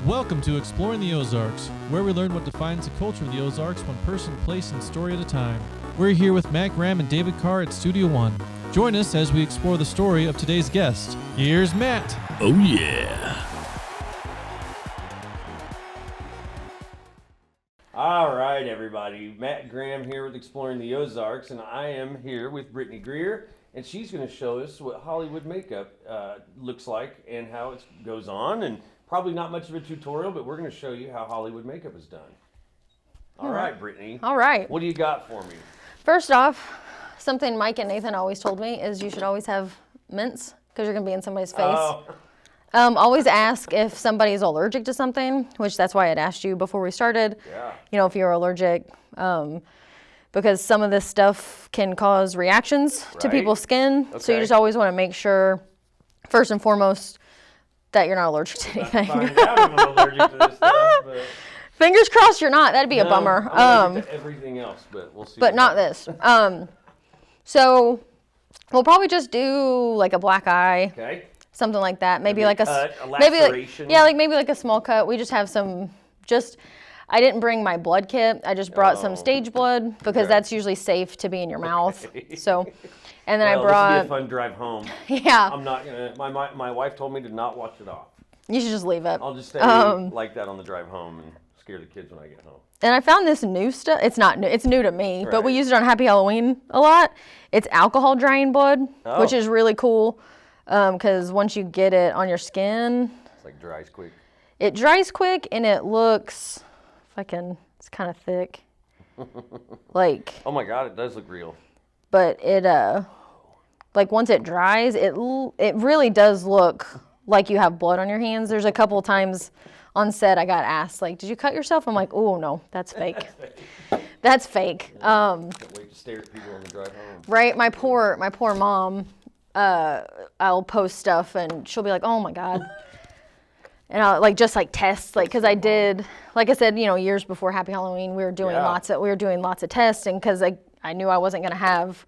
Welcome to Exploring the Ozarks, where we learn what defines the culture of the Ozarks one person, place, and story at a time. We're here with Matt Graham and David Carr at Studio One. Join us as we explore the story of today's guest. Here's Matt. Oh yeah. All right, everybody. Matt Graham here with Exploring the Ozarks, and I am here with Brittney Greer, and she's going to show us what Hollywood makeup looks like and how it goes on, and probably not much of a tutorial, but we're going to show you how Hollywood makeup is done. All right, Brittney. All right. What do you got for me? First off, something Mike and Nathan always told me is you should always have mints because you're going to be in somebody's face. Oh. Always ask if somebody's allergic to something, which that's why I'd asked you before we started. Yeah. You know, if you're allergic, because some of this stuff can cause reactions to people's skin. Okay. So you just always want to make sure, first and foremost, that you're not allergic to anything. Find out if I'm allergic to this stuff, but Fingers crossed you're not. That'd be a bummer. I'm allergic to everything else, but we'll see. But not this. So we'll probably just do like a black eye. Okay. Something like that. Maybe like cut, a maybe laceration. maybe like a small cut. We just have some. I didn't bring my blood kit. I just brought some stage blood because that's usually safe to be in your mouth. So, and then I brought. This will be a fun drive home. Yeah. I'm not gonna. My wife told me to not watch it off. You should just leave it. I'll just stay like that on the drive home and scare the kids when I get home. And I found this new stuff. It's not new. It's new to me, but we Right. used it on Happy Halloween a lot. It's alcohol drying blood, which is really cool. Because once you get it on your skin, It's like dries quick. it dries quick and it looks, it's kind of thick. Like, Oh my God, it does look real. but it, like once it dries, it really does look like you have blood on your hands. There's a couple times on set I got asked, like, did you cut yourself? I'm like, oh no, that's fake. That's fake. Can't wait to stare at people on the drive home. Right, my poor mom. I'll post stuff and she'll be like, "Oh my God," and I'll just test, because I did, like I said, years before Happy Halloween, we were doing lots of testing because I knew I wasn't gonna have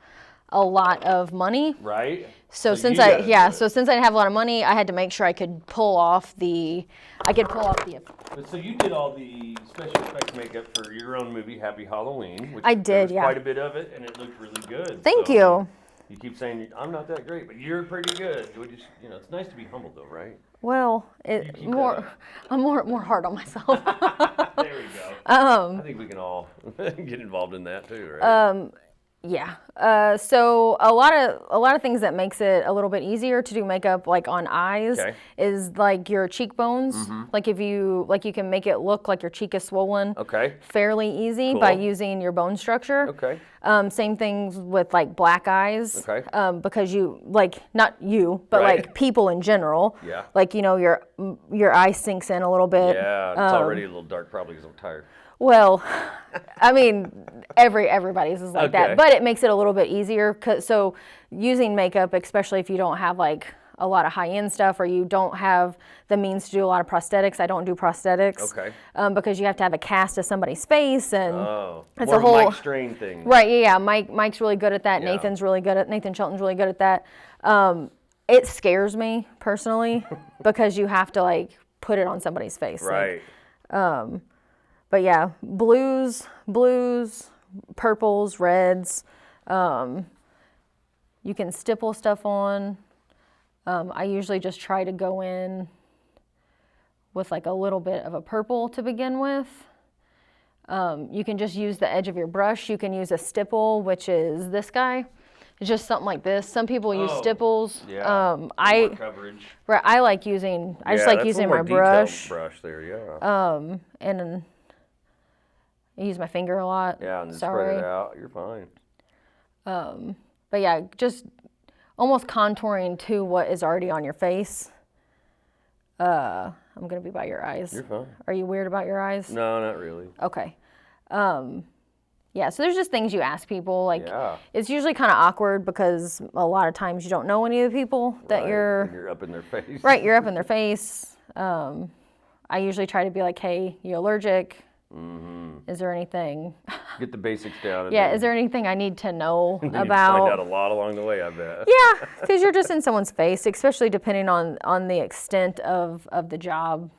a lot of money. Right. So since I didn't have a lot of money, I had to make sure I could pull off the. So you did all the special effects makeup for your own movie, Happy Halloween. Which I did, there was yeah. Quite a bit of it, and it looked really good. Thank So, you. You keep saying I'm not that great, but you're pretty good. We just, it's nice to be humble, though, right? Well, keep I'm more hard on myself. There we go. I think we can all get involved in that too, right? Yeah. So a lot of things that makes it a little bit easier to do makeup on eyes is your cheekbones. Like if you can make it look like your cheek is swollen. Okay. Fairly easy by using your bone structure. Okay. Same things with black eyes. Okay. Because you not you, but people in general. Yeah. Your eye sinks in a little bit. Yeah, it's already a little dark probably because I'm tired. Well, I mean, everybody's is like that, but it makes it a little bit easier. So using makeup, especially if you don't have a lot of high-end stuff or you don't have the means to do a lot of prosthetics. I don't do prosthetics. Okay. Because you have to have a cast of somebody's face and it's more a whole Mike Strain thing. Right. Yeah. Mike's really good at that. Yeah. Nathan Shelton's really good at that. It scares me personally because you have to put it on somebody's face. Right. But yeah, blues, purples, reds. You can stipple stuff on. I usually just try to go in with a little bit of a purple to begin with. You can just use the edge of your brush. You can use a stipple, which is this guy. It's just something like this. Some people use stipples. Yeah. I more coverage. Right. I like using my brush. Brush there, yeah. And I use my finger a lot. Yeah, and spread it out. You're fine. But yeah, just almost contouring to what is already on your face. I'm gonna be by your eyes. You're fine. Are you weird about your eyes? No, not really. Okay. Yeah, so there's just things you ask people. Yeah. It's usually kind of awkward because a lot of times you don't know any of the people that And you're up in their face. Right, you're up in their face. I usually try to be like, hey, you allergic? Is there anything? Get the basics down. And Yeah, then, is there anything I need to know and then about? you find out a lot along the way, I bet. Yeah, because you're just in someone's face, especially depending on the extent of the job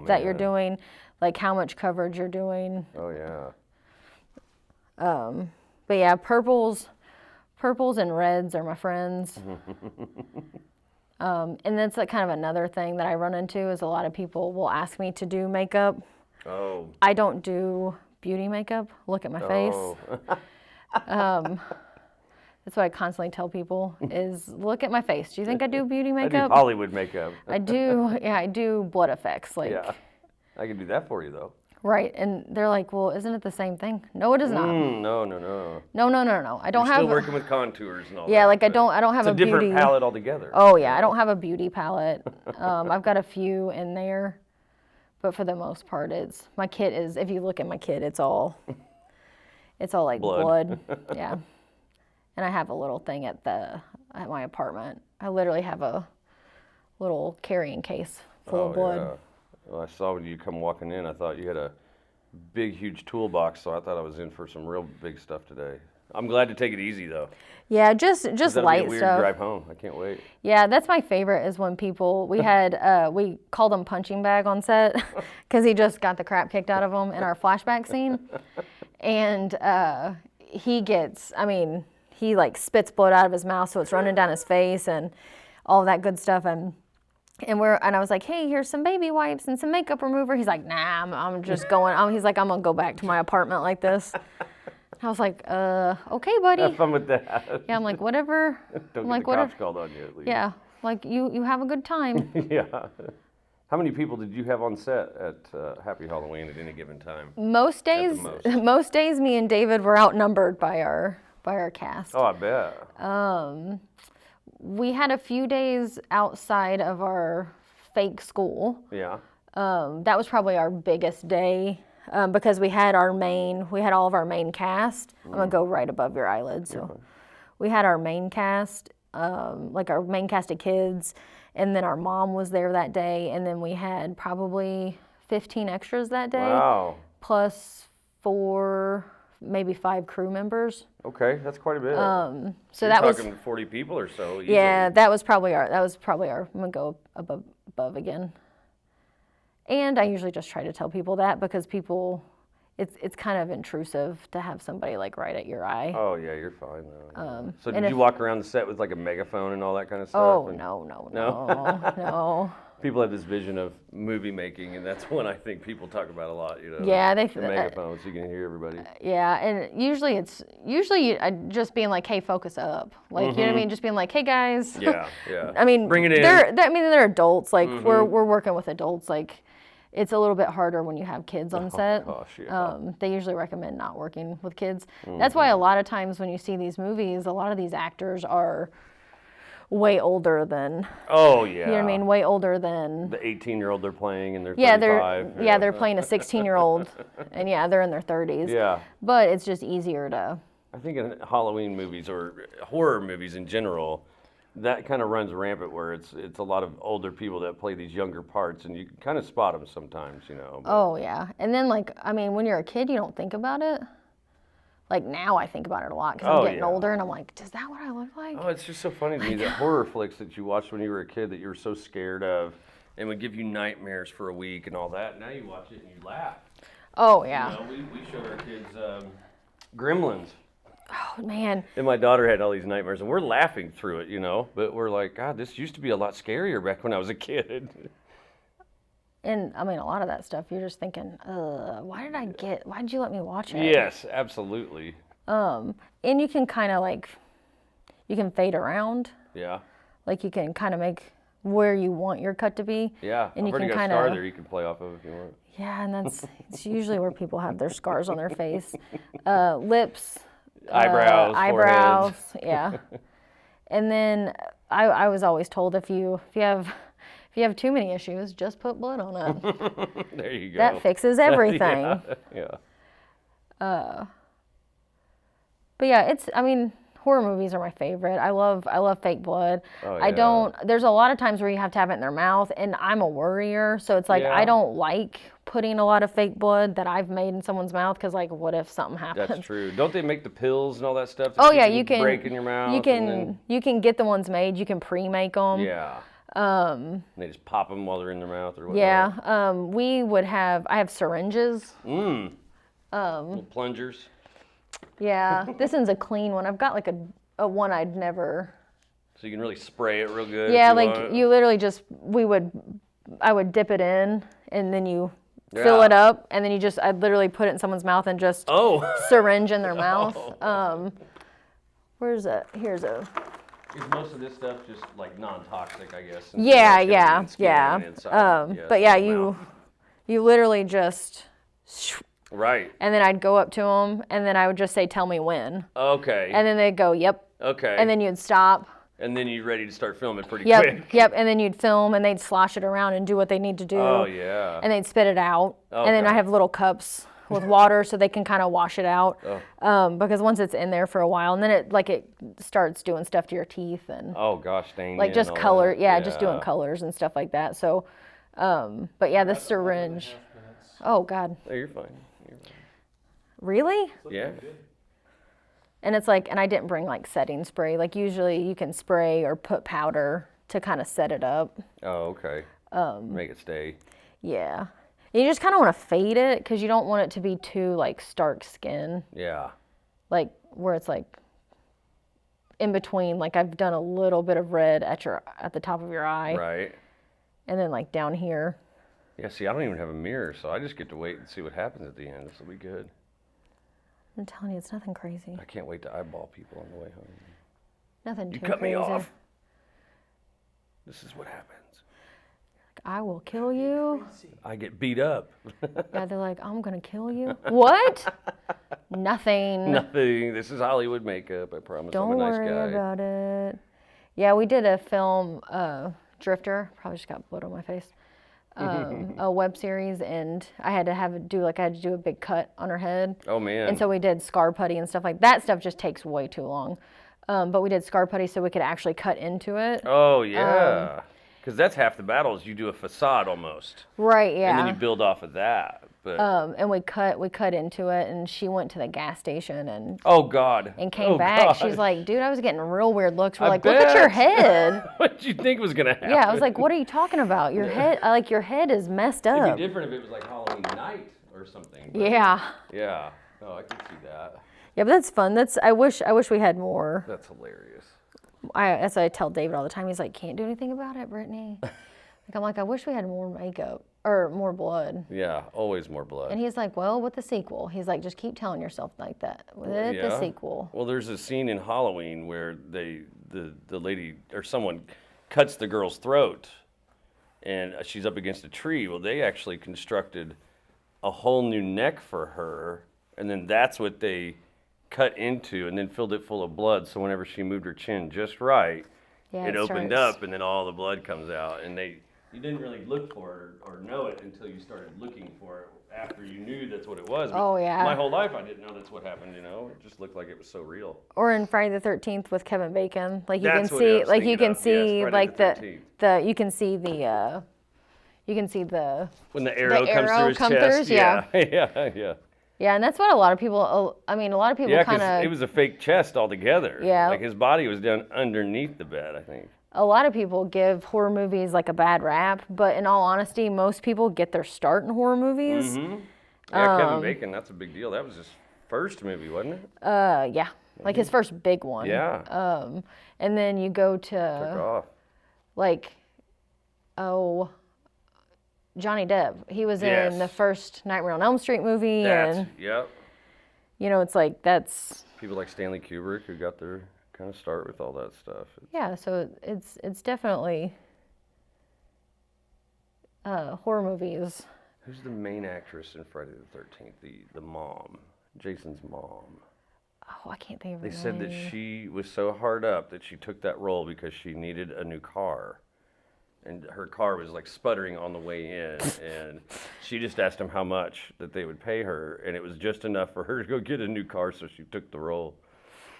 that you're doing, like how much coverage you're doing. Oh, yeah. But yeah, purples and reds are my friends. And that's like kind of another thing that I run into is a lot of people will ask me to do makeup. Oh. I don't do beauty makeup. Look at my face. That's what I constantly tell people is look at my face. Do you think I do beauty makeup? I do Hollywood makeup. I do. Yeah, I do blood effects. Like, yeah. I can do that for you, though. Right, and they're like, well, isn't it the same thing? No, it is not. No. No. I don't You're have. still working with contours and all that. Yeah, like I don't have it's a beauty. It's a different palette altogether. Oh yeah, I don't have a beauty palette. I've got a few in there, but for the most part, it's my kit is. If you look at my kit, it's all like blood. Yeah, and I have a little thing at my apartment. I literally have a little carrying case full of blood. Yeah. Well, I saw when you come walking in, I thought you had a big, huge toolbox, so I thought I was in for some real big stuff today. I'm glad to take it easy, though. Yeah, just That'll light be a weird stuff. drive home. I can't wait. Yeah, that's my favorite is when people, we called him punching bag on set because he just got the crap kicked out of him in our flashback scene. And he like spits blood out of his mouth, so it's running down his face and all that good stuff. And I was like, hey, here's some baby wipes and some makeup remover. He's like, nah, I'm just going. He's like, I'm gonna go back to my apartment like this. I was like, okay, buddy. Have fun with that. Yeah, I'm like, whatever. Don't I'm get the cops called on you at least. Yeah, like you have a good time. Yeah. How many people did you have on set at Happy Halloween at any given time? Most days, me and David were outnumbered by our cast. Oh, I bet. We had a few days outside of our fake school. Yeah. That was probably our biggest day because we had all of our main cast. I'm gonna go right above your eyelid. So we had our main cast, like our main cast of kids, and then our mom was there that day, and then we had probably 15 extras that day. Wow. Plus 4, maybe 5 crew members. Okay, that's quite a bit. So you're that was talking 40 people or so. Easily. Yeah, that was probably our. I'm gonna go above again. And I usually just try to tell people that because it's kind of intrusive to have somebody like right at your eye. Oh yeah, you're fine though. So and did you walk around the set with like a megaphone and all that kind of stuff? Oh and... no. People have this vision of movie making, and that's one I think people talk about a lot. You know. Yeah, the megaphone, so you can hear everybody. Yeah, and usually just being like, hey, focus up, like you know what I mean, just being like, hey guys. Yeah. I mean, bring it in. They're adults. Like we're working with adults. Like it's a little bit harder when you have kids on set. Oh gosh, yeah. They usually recommend not working with kids. That's why a lot of times when you see these movies, a lot of these actors are way older than. Oh yeah. You know what I mean? Way older than the 18-year-old they're playing, and they're 35. They're playing a 16-year-old, and they're in their 30s. Yeah. But it's just easier to. I think in Halloween movies or horror movies in general, that kind of runs rampant where it's a lot of older people that play these younger parts, and you can kind of spot them sometimes, you know. But. Oh yeah, and then when you're a kid, you don't think about it. Like now, I think about it a lot because I'm getting older, and I'm like, is that what I look like? Oh, it's just so funny to me that horror flicks that you watched when you were a kid that you were so scared of, and would give you nightmares for a week and all that. Now you watch it and you laugh. Oh yeah. You know, we showed our kids Gremlins. Oh man. And my daughter had all these nightmares, and we're laughing through it, you know. But we're like, God, this used to be a lot scarier back when I was a kid. And a lot of that stuff, you're just thinking, why did you let me watch it? Yes, absolutely. And you can kind of you can fade around. Yeah. Like you can kind of make where you want your cut to be. Yeah. And I've already got a star there you can play off of if you want. Yeah, and it's usually where people have their scars on their face, lips. Eyebrows, yeah. And then I was always told if you have too many issues, just put blood on it. There you go. That fixes everything. Yeah. But yeah, horror movies are my favorite. I love fake blood. Oh, I yeah. don't. There's a lot of times where you have to have it in their mouth, and I'm a worrier, so it's like Yeah. I don't like putting a lot of fake blood that I've made in someone's mouth because like, what if something happens? That's true. Don't they make the pills and all that stuff? To Oh keep yeah, it you can break in your mouth. you can get the ones made. You can pre-make them. Yeah. And they just pop them while they're in their mouth or whatever. Yeah. We would have. I have syringes. Little plungers. Yeah. This one's a clean one. I've got like a one I'd never. So you can really spray it real good. Yeah, if you like want. you literally just I would dip it in and then you fill it up and then I'd literally put it in someone's mouth and just syringe in their mouth. Here's a. Is most of this stuff just like non-toxic, I guess? Yeah. But yeah, you literally just. Right. And then I'd go up to them and then I would just say, "Tell me when." Okay. And then they'd go, "Yep." Okay. And then you'd stop. And then you're ready to start filming pretty Yep, quick. yep. And then you'd film, and they'd slosh it around and do what they need to do. Oh, yeah. And they'd spit it out. Okay. And then I have little cups with water so they can kind of wash it out. Because once it's in there for a while, and then it starts doing stuff to your teeth and Oh gosh, staining. like just and all color, that. yeah, just doing colors and stuff like that. So, but yeah, the syringe. Oh God. Oh, you're fine. You're fine. Really? Yeah. And it's like, and I didn't bring like setting spray. Like usually you can spray or put powder to kind of set it up. Oh, okay. Make it stay. Yeah. You just kind of want to fade it because you don't want it to be too like stark skin. Yeah. Like where it's like in between, like I've done a little bit of red at the top of your eye. Right. And then like down here. Yeah, see, I don't even have a mirror, so I just get to wait and see what happens at the end. This will be good. I'm telling you, it's nothing crazy. I can't wait to eyeball people on the way home. Nothing too You cut crazy. me off. This is what happens. I will kill you. I get beat up. Yeah, they're like, I'm going to kill you. What? Nothing. Nothing. This is Hollywood makeup. I promise. Don't I'm a nice worry guy. about it. Yeah, we did a film, Drifter. Probably just got blood on my face. A web series, and I had to do a big cut on her head. Oh man. And so we did scar putty and stuff like that. Stuff just takes way too long. But we did scar putty so we could actually cut into it. Oh yeah. Because that's half the battle is you do a facade almost. Right. Yeah. And then you build off of that. But and we cut into it, and she went to the gas station and oh God. and came back. God. She's like, dude, I was getting real weird looks. We're I like, look at your bet. head. What did you think was gonna happen? Yeah, I was like, what are you talking about? Your head, your head is messed up. It'd be different if it was like Halloween night or something. But Yeah. yeah. Oh, I can see that. Yeah, but that's fun. I wish we had more. That's hilarious. That's what I tell David all the time. He's like, can't do anything about it, Brittany. I'm like, I wish we had more makeup or more blood. Yeah, always more blood. And he's like, well, with the sequel. He's like, just keep telling yourself like that. With the sequel. Well, there's a scene in Halloween where the lady or someone cuts the girl's throat, and she's up against a tree. Well, they actually constructed a whole new neck for her, and then that's what they cut into, and then filled it full of blood. So whenever she moved her chin just right, it opened up, and then all the blood comes out, and you didn't really look for it or know it until you started looking for it after you knew that's what it was. But Oh, yeah. my whole life I didn't know that's what happened, It just looked like it was so real. Or in Friday the 13th with Kevin Bacon. Like you That's can what I see, was like you thinking can of. Yes, see, Friday like the you can see the When the arrow comes arrow through his come chest. through, yeah. Yeah. Yeah, and that's what a lot of people. I mean, a lot of people Yeah, kind because it of. was a fake chest altogether. Yeah. Like his body was down underneath the bed, I think. A lot of people give horror movies like a bad rap, but in all honesty, most people get their start in horror movies. Yeah, Kevin Bacon, that's a big deal. That was his first movie, wasn't it? Yeah, like his first big one. Yeah. And then you go Took to off. like, Johnny Depp. He was Yes. in the first Nightmare on Elm Street movie, and Yep. it's like that's. People like Stanley Kubrick who got their kind of start with all that stuff. Yeah, so it's definitely horror movies. Who's the main actress in Friday the 13th? The mom, Jason's mom. Oh, I can't think of her They said that name. she was so hard up that she took that role because she needed a new car. And her car was like sputtering on the way in. And she just asked them how much that they would pay her. And it was just enough for her to go get a new car, so she took the role.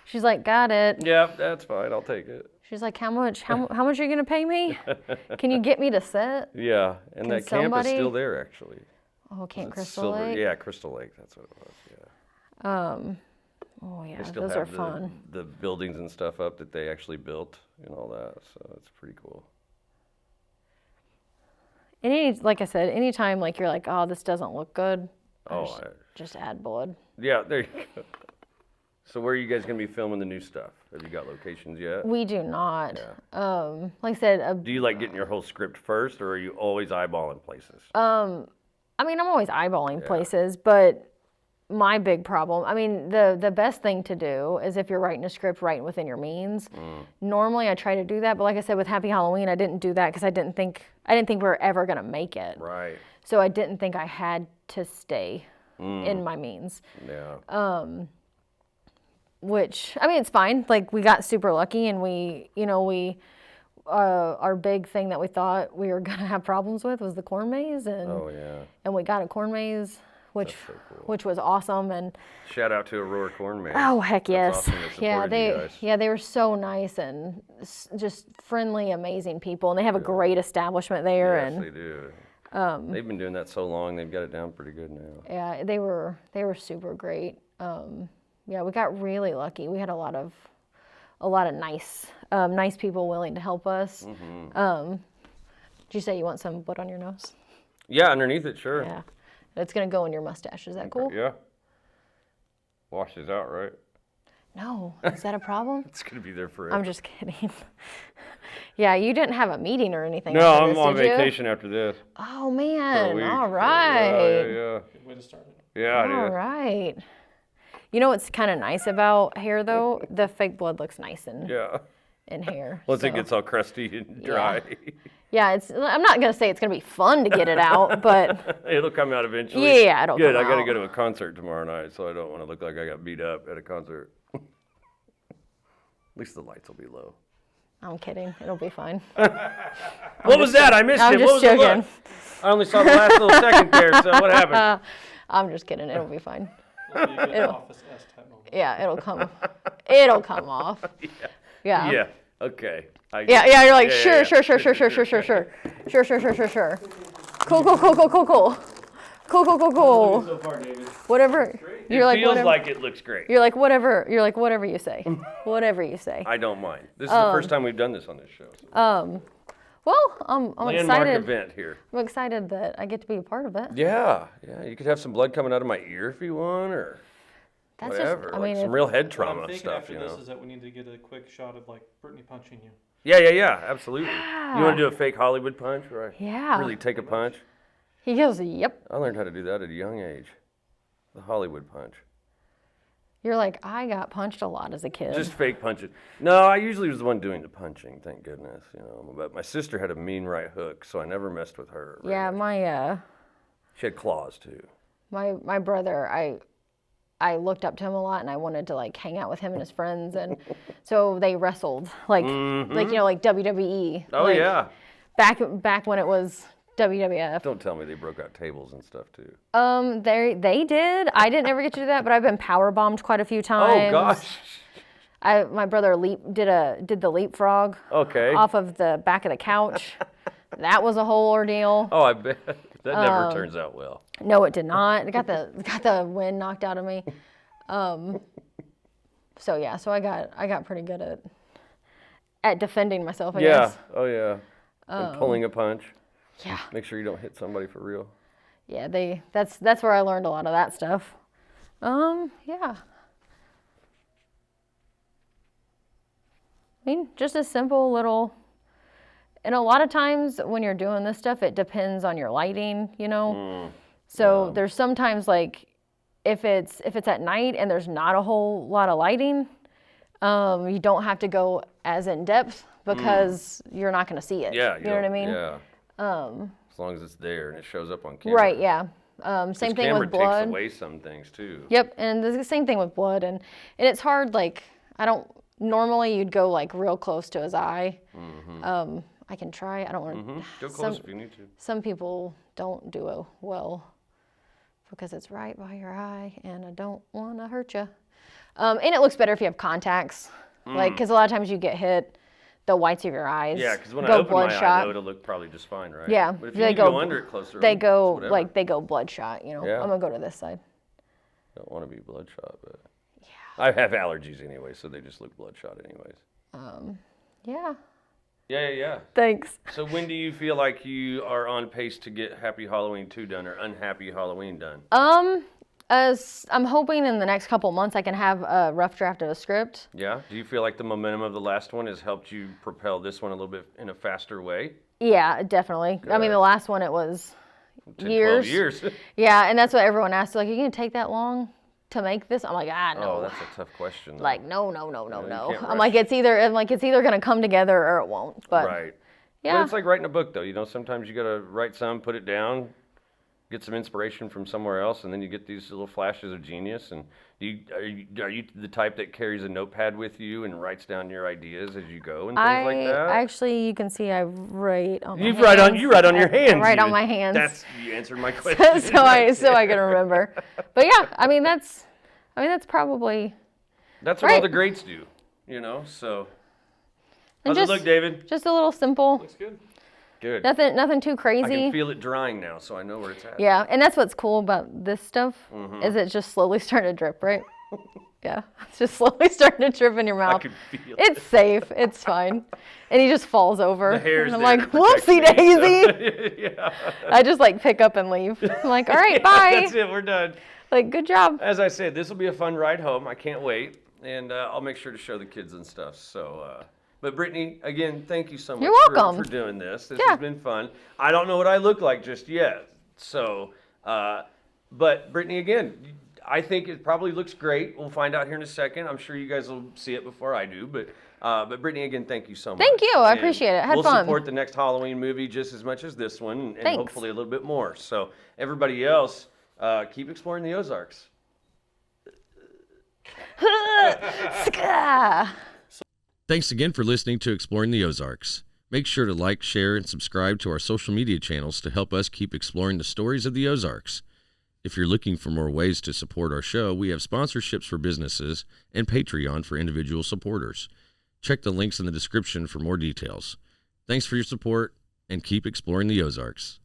She's like, got it. Yeah, that's fine. I'll take it. She's like, how much are you gonna pay me? Can you get me to set? Yeah, and Can that camp is somebody- still there, actually. Oh, Camp It's Crystal Silver- Lake. Yeah, Crystal Lake. That's what it was. Yeah. Oh yeah, They still those have are fun. the buildings and stuff up that they actually built and all that. So it's pretty cool. And like I said, anytime like you're like, oh, this doesn't look good, Oh, just add blood. yeah, there you go. So where are you guys gonna be filming the new stuff? Have you got locations yet? We do not. Yeah. Like I said, Do you like getting your whole script first, or are you always eyeballing places? I mean, I'm always eyeballing places, but my big problem, I mean, the best thing to do is if you're writing a script, write within your means. Normally I try to do that, but like I said, with Happy Halloween, I didn't do that because I didn't think we were ever gonna make it. Right. So I didn't think I had to stay in my means. Yeah. Which, I mean, it's fine. Like, we got super lucky, and our big thing that we thought we were gonna have problems with was the corn maze, and Oh yeah. and we got a corn maze, which so cool. which was awesome. And Shout out to Aurora Corn Maze. oh heck That's yes, awesome they supported you guys. they were so nice and just friendly, amazing people, and they have a great establishment there. Yes, And they do. They've been doing that so long, they've got it down pretty good now. yeah, they were super great. Yeah, we got really lucky. We had a lot of nice people willing to help us. Did you say you want some blood on your nose? Yeah, underneath it, sure. Yeah, it's gonna go in your mustache. Is that cool? Yeah. Washes out, right? No, is that a problem? It's gonna be there forever. I'm just kidding. Yeah, you didn't have a meeting or anything. No, after I'm this, on did you? vacation after this. Oh For a man! week. All right. Yeah. Good way to start it. Yeah, All dude. right. You know what's kind of nice about hair though? The fake blood looks nice in hair. Once it so. gets all crusty and dry. Yeah, I'm not gonna say it's gonna be fun to get it out, but It'll come out eventually. yeah, it'll Good, come I gotta out. go to a concert tomorrow night, so I don't want to look like I got beat up at a concert. At least the lights will be low. I'm kidding. It'll be fine. What was that? I missed I'm it. just What was the look? joking. I only saw the last little second there, so what happened? I'm just kidding. It'll be fine. It'll be a good Office S type moment. Yeah, it'll come. It'll come off. Yeah. Yeah, okay. Yeah. You're like, Yeah. sure. Cool. So far, David. Whatever. You're like, feels whatever. like it looks great. You're like, whatever. You're like, whatever you say. Whatever you say. I don't mind. This is the first time we've done this on this show. So. Well, I'm Landmark excited. event here. I'm excited that I get to be a part of it. Yeah. You could have some blood coming out of my ear if you want, or That's whatever. just. I like mean, some real head What I'm trauma thinking stuff, after you this know. is that we need to get a quick shot of like Brittney punching you. Yeah, absolutely. You want to do a fake Hollywood punch, right? Yeah. Really take a punch. He goes, yep. I learned how to do that at a young age. The Hollywood punch. You're like, I got punched a lot as a kid. Just fake punches. No, I usually was the one doing the punching, thank goodness, you know. But my sister had a mean right hook, so I never messed with her. very yeah, much. She had claws too. my brother, I looked up to him a lot, and I wanted to like hang out with him and his friends, and so they wrestled like like WWE. Oh like, yeah. Back when it was WWF. Don't tell me they broke out tables and stuff too. They did. I didn't ever get to do that, but I've been power bombed quite a few Oh times. gosh. My brother did the leapfrog. Okay. Off of the back of the couch. That was a whole ordeal. Oh, I bet that never turns out well. No, it did not. It got the wind knocked out of me. So I got pretty good at defending myself, I guess. Oh yeah. And pulling a punch. Yeah. Make sure you don't hit somebody for real. Yeah, that's where I learned a lot of that stuff. Yeah. I mean, just a simple little. And a lot of times when you're doing this stuff, it depends on your lighting, you know. So there's sometimes like, if it's at night and there's not a whole lot of lighting, you don't have to go as in depth because you're not going to see it. Yeah. You know what I mean? Yeah. As long as it's there and it shows up on camera. Right. Yeah. Same thing with blood. Camera takes away some things too. Yep, and the same thing with blood, and it's hard. Like normally you'd go like real close to his eye. I can try. I don't want to. Go close if you need to. Some people don't do it well because it's right by your eye, and I don't want to hurt you. And it looks better if you have contacts. Like, because a lot of times you get hit, the whites of your eyes Yeah, because when I go open my eye, bloodshot. though, it'll look probably just fine, right? Yeah, But if you need to go under it closer, They go whatever. like they go bloodshot. You know, Yeah. I'm gonna go to this side. Don't want to be bloodshot, but I have allergies anyway, so they just look bloodshot anyways. Yeah. Yeah. Thanks. So when do you feel like you are on pace to get Happy Halloween 2 done or Unhappy Halloween done? As I'm hoping in the next couple months I can have a rough draft of a script. Yeah. Do you feel like the momentum of the last one has helped you propel this one a little bit in a faster way? Yeah, definitely. I mean, the last one it was 10, years. 12 years. Yeah, and that's what everyone asked. Like, are you gonna take that long to make this? I'm like, no. Oh, that's a tough question. Though. Like, no. can't I'm like, it's either gonna come together or it won't. But right. yeah. But it's like writing a book, though. You know, sometimes you got to write some, put it down, get some inspiration from somewhere else, and then you get these little flashes of genius. And are you the type that carries a notepad with you and writes down your ideas as you go and things like that? Actually, you can see I write on my hands. You write on your hands. I write on my hands. You answered my question. so I can remember. But yeah, I mean that's probably. That's what all the greats do, you know. So. And How's it look, David? Just a little simple. Looks good. Good. Nothing too crazy. I can feel it drying now, so I know where it's at. Yeah, and that's what's cool about this stuff is it's just slowly starting to drip, right? Yeah, it's just slowly starting to drip in your mouth. I can feel it. It's safe. It's fine. And he just falls over. The hair's and I'm there like, to protect whoopsie me, daisy. Yeah. I just like pick up and leave. I'm like, all right, bye. That's it. We're done. Like, good job. As I said, this will be a fun ride home. I can't wait, and I'll make sure to show the kids and stuff. So. But Brittney, again, thank you so much You're welcome. for doing this. This has been fun. I don't know what I look like just yet. So, but Brittney, again, I think it probably looks great. We'll find out here in a second. I'm sure you guys will see it before I do. But Brittney, again, thank you so much. Thank you. I And appreciate it. Had we'll fun. support the next Halloween movie just as much as this one, and Thanks. hopefully a little bit more. So everybody else, keep exploring the Ozarks. Thanks again for listening to Exploring the Ozarks. Make sure to like, share, and subscribe to our social media channels to help us keep exploring the stories of the Ozarks. If you're looking for more ways to support our show, we have sponsorships for businesses and Patreon for individual supporters. Check the links in the description for more details. Thanks for your support, and keep exploring the Ozarks.